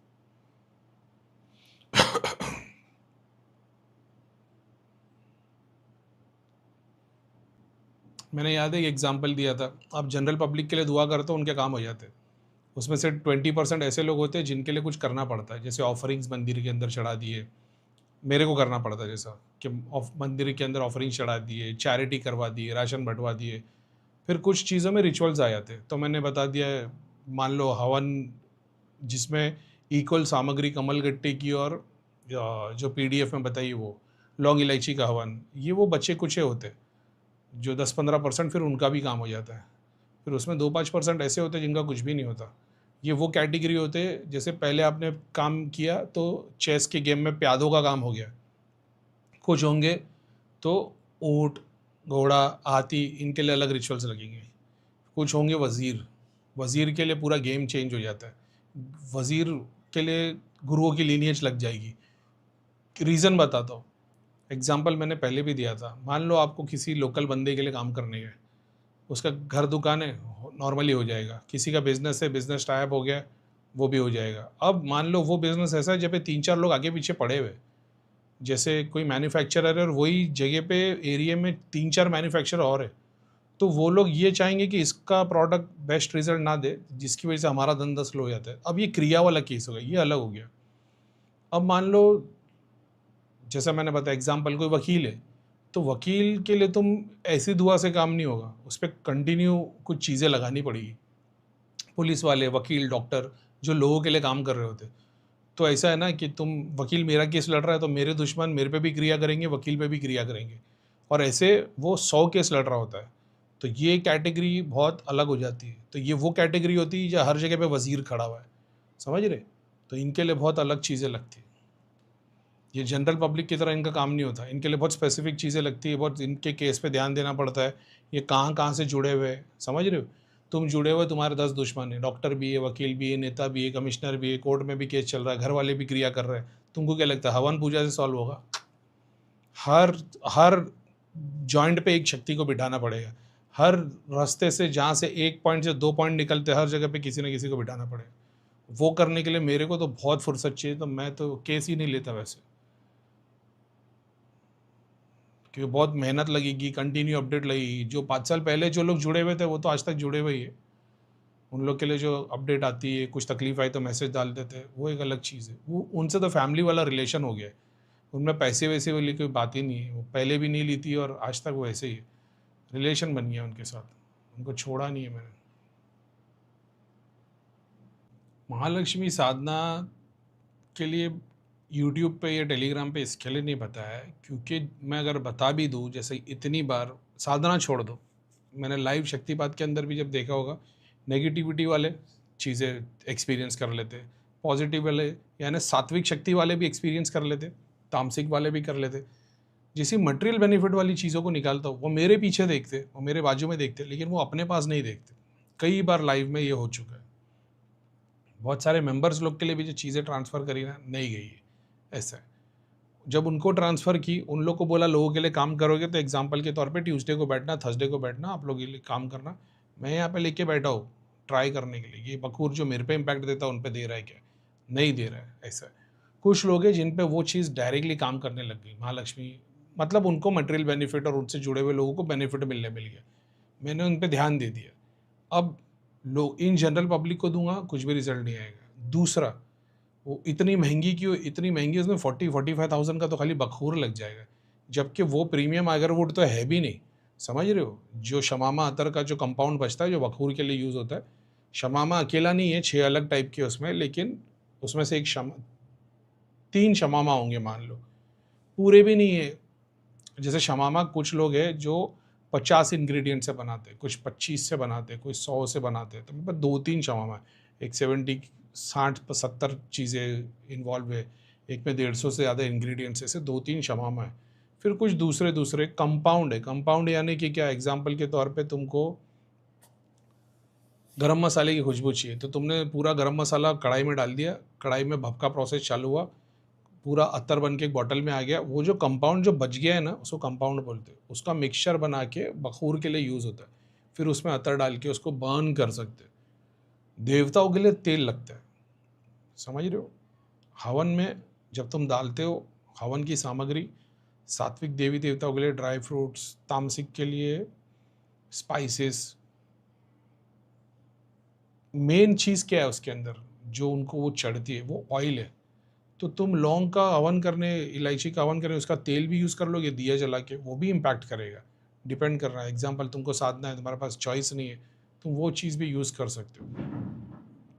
A: मैंने याद है एक एग्जाम्पल दिया था, आप जनरल पब्लिक के लिए दुआ करते हो, उनके काम हो जाते हैं। उसमें से 20% ऐसे लोग होते हैं जिनके लिए कुछ करना पड़ता है, जैसे ऑफरिंग्स मंदिर के अंदर चढ़ा दिए, मेरे को करना पड़ता है जैसा कि मंदिर के अंदर ऑफरिंग चढ़ा दिए, चैरिटी करवा दिए, राशन बंटवा दिए। फिर कुछ चीज़ों में रिचुअल्स आ जाते, तो मैंने बता दिया है, मान लो हवन जिसमें इक्वल सामग्री कमल गट्टे की और जो पीडीएफ में बताइए वो लौंग इलायची का हवन, ये वो बच्चे कुछ होते जो 10-15% फिर उनका भी काम हो जाता है। फिर उसमें 2-5% ऐसे होते हैं जिनका कुछ भी नहीं होता। ये वो कैटेगरी होते हैं, जैसे पहले आपने काम किया तो चेस के गेम में प्यादों का काम हो गया, कुछ होंगे तो ऊँट, घोड़ा, हाथी, इनके लिए अलग रिचुअल्स लगेंगे। कुछ होंगे वज़ीर, वज़ीर के लिए पूरा गेम चेंज हो जाता है। वज़ीर के लिए गुरुओं की लीनिएज लग जाएगी। रीज़न बताता हूँ, एग्जाम्पल मैंने पहले भी दिया था। मान लो आपको किसी लोकल बंदे के लिए काम करने है, उसका घर दुकान है, नॉर्मली हो जाएगा। किसी का बिजनेस है, बिजनेस टाइप हो गया, वो भी हो जाएगा। अब मान लो वो बिजनेस ऐसा है जब पे 3-4 लोग आगे पीछे पड़े हुए, जैसे कोई मैन्युफैक्चरर है और वही जगह पे एरिया में 3-4 मैन्युफैक्चरर और है, तो वो लोग ये चाहेंगे कि इसका प्रोडक्ट बेस्ट रिजल्ट ना दे, जिसकी वजह से हमारा धंधा स्लो हो जाता है। अब ये क्रिया वाला केस हो गया, ये अलग हो गया। अब मान लो जैसा मैंने बताया एग्जाम्पल, कोई वकील है, तो वकील के लिए तुम ऐसी दुआ से काम नहीं होगा, उस पर कंटिन्यू कुछ चीज़ें लगानी पड़ेगी। पुलिस वाले, वकील, डॉक्टर जो लोगों के लिए काम कर रहे होते, तो ऐसा है ना कि तुम वकील मेरा केस लड़ रहा है तो मेरे दुश्मन मेरे पे भी क्रिया करेंगे, वकील पे भी क्रिया करेंगे, और ऐसे वो 100 केस लड़ रहा होता है। तो ये कैटेगरी बहुत अलग हो जाती है। तो ये वो कैटेगरी होती है जो हर जगह पे वजीर खड़ा हुआ है, समझ रहे? तो इनके लिए बहुत अलग चीज़ें लगती है। ये जनरल पब्लिक की तरह इनका काम नहीं होता, इनके लिए बहुत स्पेसिफिक चीज़ें लगती है, बहुत इनके केस पे ध्यान देना पड़ता है। ये कहाँ कहाँ से जुड़े हुए हैं, समझ रहे हो? तुम जुड़े हुए, तुम्हारे 10 दुश्मन है, डॉक्टर भी है, वकील भी है, नेता भी है, कमिश्नर भी है, कोर्ट में भी केस चल रहा है, घर वाले भी क्रिया कर रहे हैं। तुमको क्या लगता है हवन पूजा से सॉल्व होगा? हर हर जॉइंट पे एक शक्ति को बिठाना पड़ेगा, हर रास्ते से जहाँ से 1 पॉइंट से 2 पॉइंट निकलते हर जगह पे किसी न किसी को बिठाना पड़ेगा। वो करने के लिए मेरे को तो बहुत फुर्सत चाहिए, तो मैं तो केस ही नहीं लेता वैसे, क्योंकि बहुत मेहनत लगेगी, कंटिन्यू अपडेट लगेगी। जो 5 साल पहले जो लोग जुड़े हुए थे वो तो आज तक जुड़े हुए ही है। उन लोग के लिए जो अपडेट आती है, कुछ तकलीफ आई तो मैसेज डाल देते हैं, वो एक अलग चीज़ है। वो उनसे तो फैमिली वाला रिलेशन हो गया है। उनमें पैसे वैसे वाली कोई बात ही नहीं है। वो पहले भी नहीं ली थी और आज तक वो ऐसे ही है। रिलेशन बन गया उनके साथ, उनको छोड़ा नहीं है मैंने। महालक्ष्मी साधना के लिए यूट्यूब पे या टेलीग्राम पे इसके लिए नहीं बताया है, क्योंकि मैं अगर बता भी दूँ, जैसे इतनी बार साधना छोड़ दो, मैंने लाइव शक्तिपात के अंदर भी जब देखा होगा, नेगेटिविटी वाले चीज़ें एक्सपीरियंस कर लेते, पॉजिटिव वाले यानी सात्विक शक्ति वाले भी एक्सपीरियंस कर लेते, तामसिक वाले भी कर लेते। जिसी मटेरियल बेनिफिट वाली चीज़ों को निकालता हूँ, वो मेरे पीछे देखते, वो मेरे बाजू में देखते, लेकिन वो अपने पास नहीं देखते। कई बार लाइव में ये हो चुका है। बहुत सारे मेंबर्स लोग के लिए भी जो चीज़ें ट्रांसफ़र करी ना, नहीं गई है। ऐसा है, जब उनको ट्रांसफ़र की, उन लोग को बोला लोगों के लिए काम करोगे तो एग्जांपल के तौर पे ट्यूसडे को बैठना, थर्सडे को बैठना, आप लोगों के लिए काम करना। मैं यहाँ पे लेके बैठा हूँ ट्राई करने के लिए, ये बखूर जो मेरे पे इम्पैक्ट देता है उन पे दे रहा है क्या, नहीं दे रहा है। ऐसा है, कुछ लोग हैं जिन पे वो चीज़ डायरेक्टली काम करने लग गई। महालक्ष्मी मतलब उनको मटेरियल बेनिफिट और उनसे जुड़े हुए लोगों को बेनिफिट मिल गया, मैंने उन पे ध्यान दे दिया। अब लोग इन जनरल पब्लिक को दूंगा, कुछ भी रिजल्ट नहीं आएगा। दूसरा, वो इतनी महंगी क्यों, इतनी महंगी, उसमें 40-45,000 का तो खाली बखूर लग जाएगा, जबकि वो प्रीमियम अगरवुड तो है भी नहीं। समझ रहे हो, जो शमामा अतर का जो कंपाउंड बचता है जो बखूर के लिए यूज़ होता है, शमामा अकेला नहीं है, 6 अलग टाइप के उसमें, लेकिन उसमें से एक 3 शमामा होंगे मान लो, पूरे भी नहीं है। जैसे शमामा कुछ लोग हैं जो 50 इंग्रेडिएंट से बनाते हैं, कुछ 25 से बनाते हैं, कोई 100 से बनाते हैं, तो मेरे पास 2-3 शमामा है। एक 60 चीज़ें इन्वॉल्व है, एक में 150 से ज़्यादा इंग्रेडिएंट्स, ऐसे 2-3 शमामा है। फिर कुछ दूसरे दूसरे कंपाउंड है। कंपाउंड यानी कि क्या, एग्जाम्पल के तौर पे तुमको गरम मसाले की खुशबू चाहिए, तो तुमने पूरा गरम मसाला कढ़ाई में डाल दिया, कढ़ाई में भभका का प्रोसेस चालू हुआ, पूरा अत्तर बन के एक बॉटल में आ गया। वो जो कंपाउंड जो बच गया है ना, उसको कंपाउंड बोलते हैं। उसका मिक्सचर बना के बखूर के लिए यूज़ होता है। फिर उसमें अत्तर डाल के उसको बर्न कर सकते हैं। देवताओं के लिए तेल लगता है, समझ रहे हो। हवन में जब तुम डालते हो हवन की सामग्री, सात्विक देवी देवताओं के लिए ड्राई फ्रूट्स, तामसिक के लिए स्पाइसेस, मेन चीज़ क्या है उसके अंदर जो उनको वो चढ़ती है, वो ऑयल है। तो तुम लौंग का हवन करने, इलायची का हवन करने, उसका तेल भी यूज़ कर लोगे दिया जला के, वो भी इम्पैक्ट करेगा। डिपेंड कर रहा है, एग्जाम्पल तुमको साधना है, तुम्हारे पास चॉइस नहीं है, तुम वो चीज़ भी यूज़ कर सकते हो।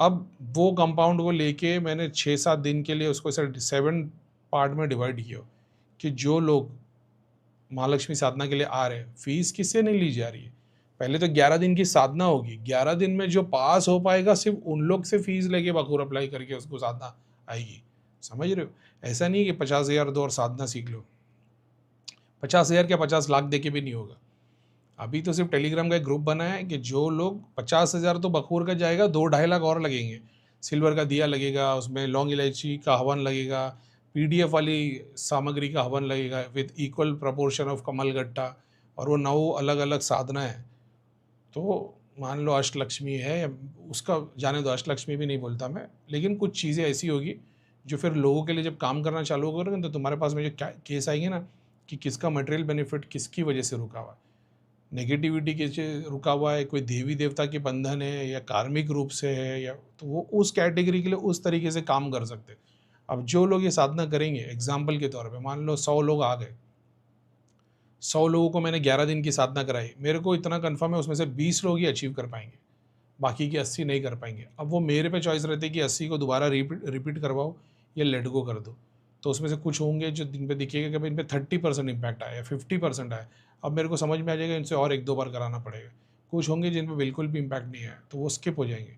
A: अब वो कंपाउंड को लेके मैंने 6-7 दिन के लिए उसको 7 पार्ट में डिवाइड किया कि जो लोग महालक्ष्मी साधना के लिए आ रहे हैं, फीस किससे नहीं ली जा रही है। पहले तो 11 दिन की साधना होगी, 11 दिन में जो पास हो पाएगा सिर्फ उन लोग से फीस लेके बखूर अप्लाई करके उसको साधना आएगी। समझ रहे हो, ऐसा नहीं कि 50,000 दो और साधना सीख लो। 50,000 क्या 50 लाख दे के भी नहीं होगा। अभी तो सिर्फ टेलीग्राम का एक ग्रुप बना है कि जो लोग 50,000 तो बखूर का जाएगा, 2-2.5 लाख और लगेंगे। सिल्वर का दिया लगेगा, उसमें लौंग इलायची का हवन लगेगा, पीडीएफ वाली सामग्री का हवन लगेगा विद इक्वल प्रपोर्शन ऑफ कमल गट्टा, और वो 9 अलग अलग साधना है। तो मान लो अष्टलक्ष्मी है, उसका जाने दो, अष्टलक्ष्मी भी नहीं बोलता मैं, लेकिन कुछ चीज़ें ऐसी होगी जो फिर लोगों के लिए जब काम करना चालू करोगे तो तुम्हारे पास में जो केस आएंगे ना कि किसका मटेरियल बेनिफिट किसकी वजह से रुका हुआ है, नेगेटिविटी के से रुका हुआ है, कोई देवी देवता के बंधन है या कार्मिक रूप से है, या तो वो उस कैटेगरी के लिए उस तरीके से काम कर सकते हैं। अब जो लोग ये साधना करेंगे, एग्जाम्पल के तौर पे मान लो 100 लोग आ गए, 100 लोगों को मैंने 11 दिन की साधना कराई, मेरे को इतना कंफर्म है उसमें से 20 लोग ही अचीव कर पाएंगे, बाकी के 80 नहीं कर पाएंगे। अब वो मेरे पे चॉइस रहती है कि 80 को दोबारा रिपीट करवाओ या लेट गो कर दो। तो उसमें से कुछ होंगे जो दिन पे दिखेगा कि भाई इन पे 30% इम्पैक्ट आया, 50% आया, अब मेरे को समझ में आ जाएगा इनसे और 1-2 बार कराना पड़ेगा। कुछ होंगे जिन पे बिल्कुल भी इम्पैक्ट नहीं आया, तो वो स्किप हो जाएंगे।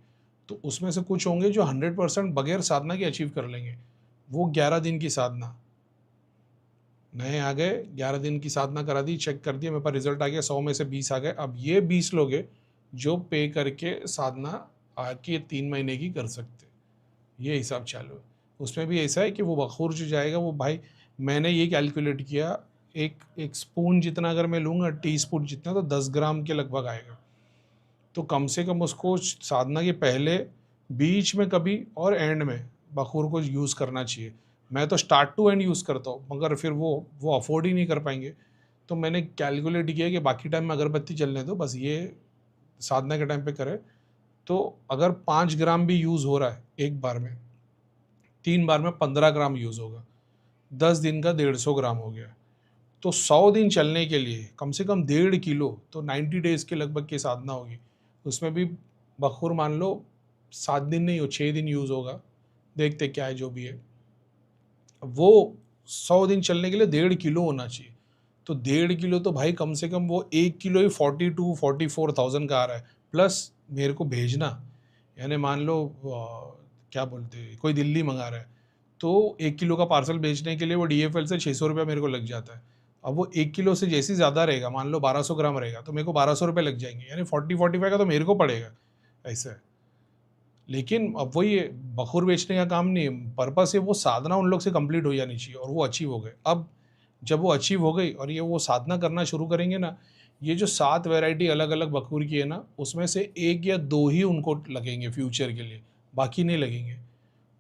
A: तो उसमें से कुछ होंगे जो 100% बगैर साधना के अचीव कर लेंगे। वो 11 दिन की साधना, नए आ गए, 11 दिन की साधना करा दी, चेक कर दिया, मेरे पास रिजल्ट आ गया, 100 में से 20 आ गए। अब ये 20 लोग हैं जो पे करके साधना आके 3 महीने की कर सकते, ये हिसाब चालू है। उसमें भी ऐसा है कि वो बखूर जो जाएगा वो भाई, मैंने ये कैलकुलेट किया, एक स्पून जितना अगर मैं लूँगा, टी स्पून जितना, तो 10 ग्राम के लगभग आएगा। तो कम से कम उसको साधना के पहले, बीच में कभी और एंड में बखूर को यूज़ करना चाहिए। मैं तो स्टार्ट टू एंड यूज़ करता हूँ, मगर फिर वो अफोर्ड ही नहीं कर पाएंगे। तो मैंने कैलकुलेट किया कि बाकी टाइम में अगरबत्ती चलने दो, बस ये साधना के टाइम पे करे। तो अगर 5 ग्राम भी यूज़ हो रहा है एक बार में, 3 बार में 15 ग्राम यूज़ होगा, 10 दिन का 150 ग्राम हो गया। तो 100 दिन चलने के लिए कम से कम 1.5 किलो, तो 90 डेज़ के लगभग की साधना होगी। उसमें भी बखूर मान लो 7 दिन नहीं हो, 6 दिन यूज़ होगा, देखते क्या है जो भी है। वो 100 दिन चलने के लिए 1.5 किलो होना चाहिए। तो 1.5 किलो तो भाई कम से कम वो 1 किलो ही 42-44,000 का आ रहा है, प्लस मेरे को भेजना, यानी मान लो क्या बोलते हैं, कोई दिल्ली मंगा रहा है तो 1 किलो का पार्सल भेजने के लिए वो DFL से 600 रुपया मेरे को लग जाता है। अब वो 1 किलो से जैसे ज़्यादा रहेगा, मान लो 1200 ग्राम रहेगा, तो मेरे को 1200 रुपये लग जाएंगे, यानी 40-45 का तो मेरे को पड़ेगा ऐसे। लेकिन अब वही है, बखूर बेचने का काम नहीं है, पर्पस है वो साधना उन लोग से कंप्लीट हो जानी चाहिए, और वो अचीव हो गए। अब जब वो अचीव हो गई और ये वो साधना करना शुरू करेंगे ना, ये जो 7 वैरायटी अलग अलग बखूर की है ना, उसमें से 1 या 2 ही उनको लगेंगे फ्यूचर के लिए, बाकी नहीं लगेंगे।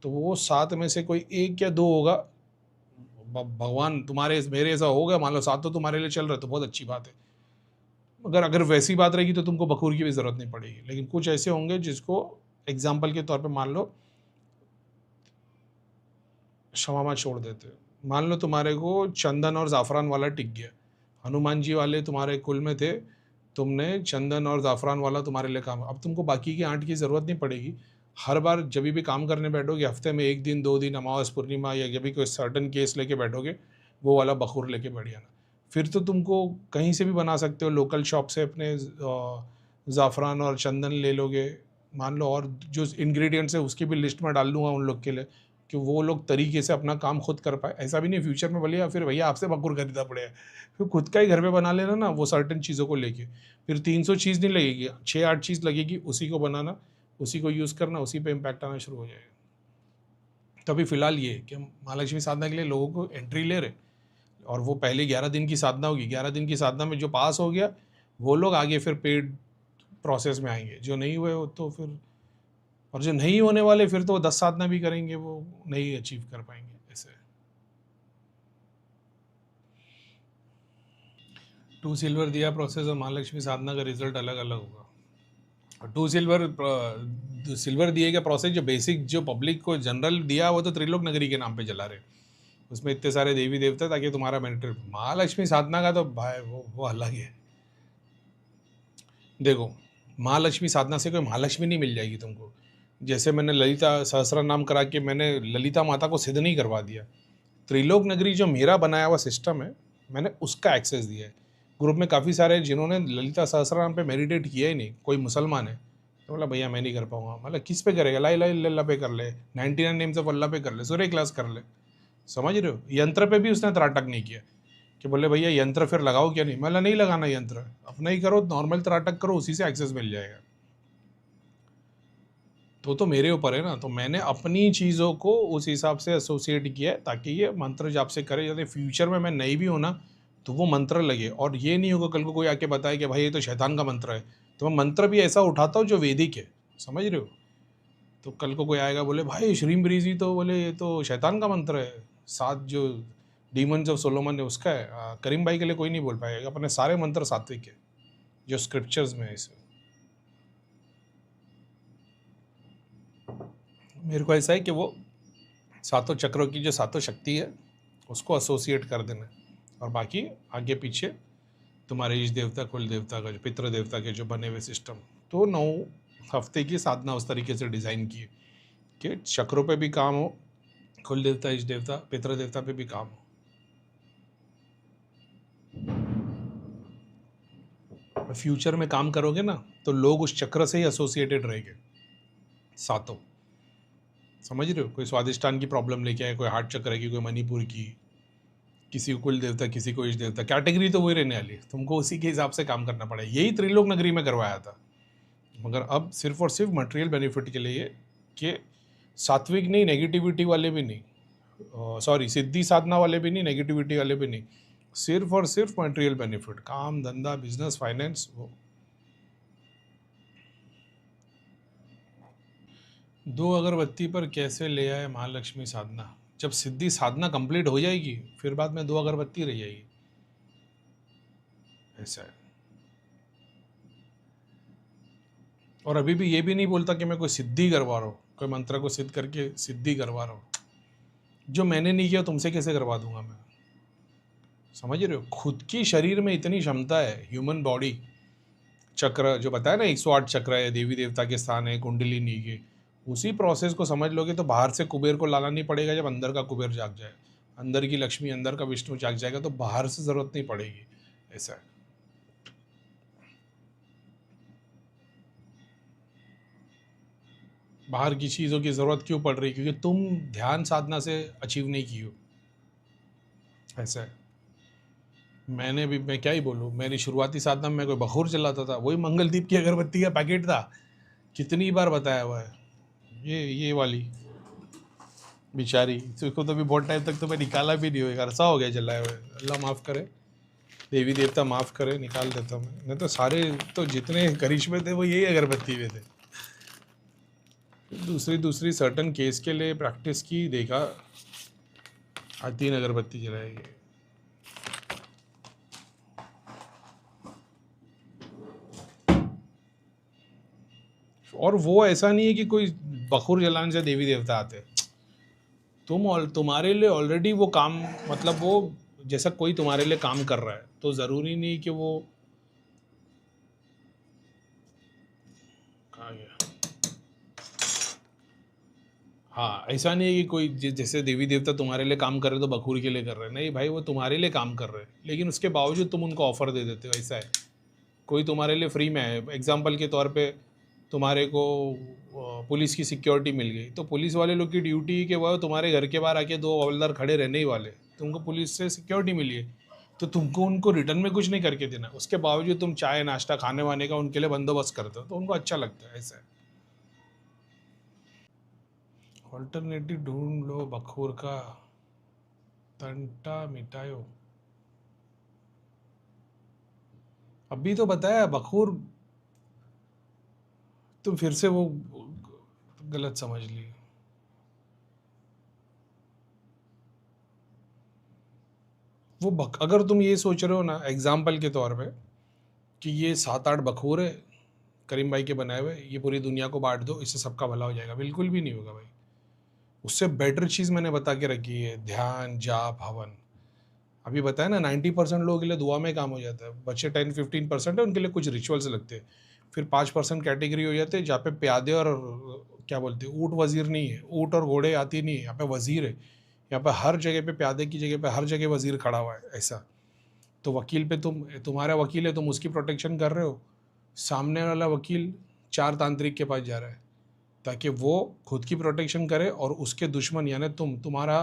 A: तो वो 7 में से कोई 1 या 2 होगा, भगवान तुम्हारे मेरे ऐसा होगा, मान लो 7 तो तुम्हारे लिए चल रहा है तो बहुत अच्छी बात है। अगर वैसी बात रहेगी तो तुमको बखूर की भी ज़रूरत नहीं पड़ेगी। लेकिन कुछ ऐसे होंगे जिसको एग्जाम्पल के तौर पे मान लो शमामा छोड़ देते, मान लो तुम्हारे को चंदन और ज़ाफ़रान वाला टिक गया, हनुमान जी वाले तुम्हारे कुल में थे, तुमने चंदन और ज़ाफ़रान वाला तुम्हारे लिए काम, अब तुमको बाकी की 8 की ज़रूरत नहीं पड़ेगी। हर बार जब भी काम करने बैठोगे, हफ्ते में 1 दिन 2 दिन अमावस पूर्णिमा या जब भी कोई सर्टन केस लेके बैठोगे, वो वाला बखूर लेके बैठ जाना। फिर तो तुमको कहीं से भी बना सकते हो, लोकल शॉप से अपने ज़ाफ़रान और चंदन ले लोगे, मान लो, और जो इंग्रेडिएंट्स है उसकी भी लिस्ट में डाल दूंगा उन लोग के लिए, कि वो लोग तरीके से अपना काम खुद कर पाए। ऐसा भी नहीं फ्यूचर में बोलिए फिर भैया आपसे बखूर खरीदना पड़ेगा, फिर खुद का ही घर पे बना लेना ना, वो सर्टेन चीज़ों को लेके। फिर 300 चीज़ नहीं लगेगी, 6-8 चीज़ लगेगी, उसी को बनाना, उसी को यूज़ करना, उसी पे इम्पैक्ट आना शुरू हो जाएगा। तो अभी फ़िलहाल ये कि हम महालक्ष्मी साधना के लिए लोगों को एंट्री ले रहे, और वो पहले 11 दिन की साधना होगी, 11 दिन की साधना में जो पास हो गया वो लोग आगे फिर पेड प्रोसेस में आएंगे, जो नहीं हुए वो तो फिर, और जो नहीं होने वाले फिर तो 10 साधना भी करेंगे, वो नहीं अचीव कर पाएंगे। ऐसे 2 सिल्वर दिया प्रोसेस और महालक्ष्मी साधना का रिजल्ट अलग अलग होगा। और 2 सिल्वर दिए का प्रोसेस, जो बेसिक जो पब्लिक को जनरल दिया, वो तो त्रिलोक नगरी के नाम पे चला रहे, उसमें इतने सारे देवी देवता ताकि तुम्हारा बेनिफिट। महालक्ष्मी साधना का तो भाई वो अलग है। देखो, महालक्ष्मी साधना से कोई महालक्ष्मी नहीं मिल जाएगी तुमको। जैसे मैंने ललिता सहस्त्र नाम करा के मैंने ललिता माता को सिद्ध नहीं करवा दिया, त्रिलोक नगरी जो मेरा बनाया हुआ सिस्टम है, मैंने उसका एक्सेस दिया है। ग्रुप में काफ़ी सारे जिन्होंने ललिता सहस्रनाम पे मेडिटेट किया ही नहीं, कोई मुसलमान है तो बोला भैया मैं नहीं कर पाऊंगा। मतलब किस पे करेगा, ला इलाहा इल्लल्लाह पे कर ले, 99 नेम्स ऑफ अल्लाह पे कर ले, सूर्य क्लास कर ले। समझ रहे हो, यंत्र पे भी उसने त्राटक नहीं किया कि बोले भैया यंत्र फिर लगाओ क्या, नहीं, मतलब नहीं लगाना यंत्र, अपना ही करो, नॉर्मल त्राटक करो, उसी से एक्सेस मिल जाएगा। तो मेरे ऊपर है ना, तो मैंने अपनी चीज़ों को उस हिसाब से एसोसिएट किया है ताकि ये मंत्र जाप से करे, यदि फ्यूचर में मैं नहीं भी हूँ ना तो वो मंत्र लगे, और ये नहीं होगा कल को कोई आके बताए कि भाई ये तो शैतान का मंत्र है, तो मैं मंत्र भी ऐसा उठाता हूँ जो वैदिक है। समझ रहे हो, तो कल को कोई आएगा बोले भाई श्रीम ब्रीजी तो बोले ये तो शैतान का मंत्र है, 7 जो डीमंस ऑफ सोलोमन है उसका है, करीम भाई के लिए कोई नहीं बोल पाएगा, अपने सारे मंत्र सात्विक है जो स्क्रिप्चर्स में है। इसे मेरे को ऐसा है कि वो सातों चक्रों की जो सातों शक्ति है उसको एसोसिएट कर देना, और बाकी आगे पीछे तुम्हारे इष्ट देवता कुल देवता का जो पितृ देवता के जो बने हुए सिस्टम, तो 9 हफ्ते की साधना उस तरीके से डिज़ाइन की कि चक्रों पे भी काम हो, कुल देवता इष्ट देवता पितृ देवता पे भी काम हो। फ्यूचर में काम करोगे ना तो लोग उस चक्र से ही एसोसिएटेड रहेंगे सातों। समझ रहे हो, कोई स्वादिष्टान की प्रॉब्लम लेके आए, कोई हार्ट चक्र की, कोई मणिपुर की, किसी को कुल देवता, किसी को इष्ट देवता, कैटेगरी तो वही रहने वाली है, तुमको उसी के हिसाब से काम करना पड़ेगा। यही त्रिलोक नगरी में करवाया था, मगर अब सिर्फ और सिर्फ मटेरियल बेनिफिट के लिए, कि सात्विक नहीं, नेगेटिविटी वाले भी नहीं, सॉरी सिद्धि साधना वाले भी नहीं, नेगेटिविटी वाले भी नहीं, सिर्फ और सिर्फ मटेरियल बेनिफिट, काम धंधा बिजनेस फाइनेंस। वो 2 अगरबत्ती पर कैसे ले आए महालक्ष्मी साधना, जब सिद्धि साधना कंप्लीट हो जाएगी फिर बाद में 2 अगरबत्ती रह जाएगी। ऐसा है। और अभी भी ये भी नहीं बोलता कि मैं कोई सिद्धि करवा रहा हूँ, कोई मंत्र को सिद्ध करके सिद्धि करवा रहा हूँ। जो मैंने नहीं किया तुमसे कैसे करवा दूंगा मैं? समझ रहे हो? खुद की शरीर में इतनी क्षमता है, ह्यूमन बॉडी चक्र जो बताया ना 108 चक्र है, देवी देवता के स्थान है कुंडलिनी के, उसी प्रोसेस को समझ लोगे तो बाहर से कुबेर को लाना नहीं पड़ेगा। जब अंदर का कुबेर जाग जाए, अंदर की लक्ष्मी, अंदर का विष्णु जाग जाएगा तो बाहर से ज़रूरत नहीं पड़ेगी। ऐसा है। बाहर की चीज़ों की ज़रूरत क्यों पड़ रही? क्योंकि तुम ध्यान साधना से अचीव नहीं की हो। ऐसा है। मैंने भी, मैं क्या ही बोलूँ, मेरी शुरुआती साधना में मैं कोई बखूर चलाता था, वही मंगलदीप की अगरबत्ती का पैकेट था, कितनी बार बताया हुआ है। ये वाली बेचारी, उसको तो भी बहुत टाइम तक तो मैं निकाला भी नहीं होगा, अरसा हो गया जलाए हुए। अल्लाह माफ़ करे, देवी देवता माफ़ करे, निकाल देता मैं। नहीं तो सारे तो जितने करिश्मे थे वो यही अगरबत्ती में थे। दूसरी दूसरी सर्टन केस के लिए प्रैक्टिस की, देखा आज 3 अगरबत्ती जलाएगी। और वो ऐसा नहीं है कि कोई बखूर जलाने से देवी देवता आते। तुम्हारे लिए ऑलरेडी वो काम, मतलब वो जैसा कोई तुम्हारे लिए काम कर रहा है तो ज़रूरी नहीं कि वो कहाँ गया। हाँ, ऐसा नहीं है कि कोई जैसे देवी देवता तुम्हारे लिए काम कर रहे तो बखूर के लिए कर रहे हैं, नहीं भाई, वो तुम्हारे लिए काम कर रहे हैं, लेकिन उसके बावजूद तुम उनको ऑफर दे देते हो। ऐसा है। कोई तुम्हारे लिए फ्री में है, एग्जाम्पल के तौर पे तुम्हारे को पुलिस की सिक्योरिटी मिल गई, तो पुलिस वाले लोग की ड्यूटी कि वह तुम्हारे घर के बाहर आके 2 हवलदार खड़े रहने ही वाले, तुमको पुलिस से सिक्योरिटी मिली है तो तुमको उनको रिटर्न में कुछ नहीं करके देना, उसके बावजूद तुम चाय नाश्ता खाने वाने का उनके लिए बंदोबस्त करते हो तो उनको अच्छा लगता है। ऐसा है। ऑल्टरनेटिव ढूंढ लो, बखूर का तंटा मिटायो। अभी तो बताया बखूर, तुम फिर से वो गलत समझ ली। अगर तुम ये सोच रहे हो ना एग्जाम्पल के तौर पे कि ये 7-8 बखूर है करीम भाई के बनाए हुए, ये पूरी दुनिया को बांट दो, इससे सबका भला हो जाएगा, बिल्कुल भी नहीं होगा भाई। उससे बेटर चीज़ मैंने बता के रखी है, ध्यान, जाप, हवन। अभी बताया ना 90% लोगों के लिए दुआ में काम हो जाता है, बच्चे 10-15% है उनके लिए कुछ रिचुअल्स लगते हैं। फिर 5% कैटेगरी हो जाते हैं जहाँ पे प्यादे और क्या बोलते हैं, ऊँट वजीर नहीं है, ऊँट और घोड़े आती नहीं है, यहाँ पे वजीर है। यहाँ पे हर जगह पे प्यादे की जगह पे हर जगह वजीर खड़ा हुआ है। ऐसा तो वकील पे तुम्हारा वकील है, तुम उसकी प्रोटेक्शन कर रहे हो, सामने वाला वकील 4 तांत्रिक के पास जा रहा है ताकि वो खुद की प्रोटेक्शन करे और उसके दुश्मन यानी तुम्हारा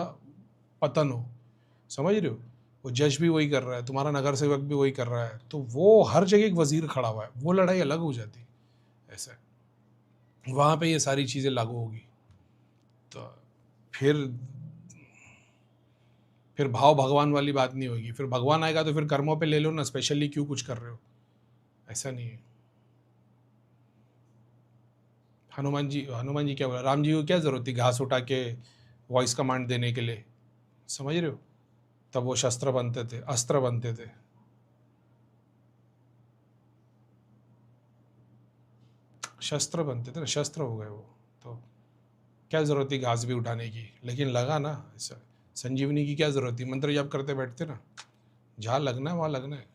A: पतन हो। समझ रहे हो? वो जज भी वही कर रहा है, तुम्हारा नगर सेवक भी वही कर रहा है, तो वो हर जगह एक वजीर खड़ा हुआ है, वो लड़ाई अलग हो जाती है। ऐसा है। वहाँ पे ये सारी चीज़ें लागू होगी तो फिर भाव भगवान वाली बात नहीं होगी। फिर भगवान आएगा तो फिर कर्मों पे ले लो ना, स्पेशली क्यों कुछ कर रहे हो। ऐसा नहीं है। हनुमान जी क्या बोला, राम जी को क्या ज़रूरत थी घास उठा के वॉइस कमांड देने के लिए? समझ रहे हो? तब वो शस्त्र बनते थे, अस्त्र बनते थे। शस्त्र बनते थे ना, शस्त्र हो गए वो। तो क्या ज़रूरत थी घास भी उठाने की, लेकिन लगा ना। ऐसा संजीवनी की क्या ज़रूरत थी, मंत्र जाप करते बैठते ना, जहाँ लगना है वहाँ लगना है।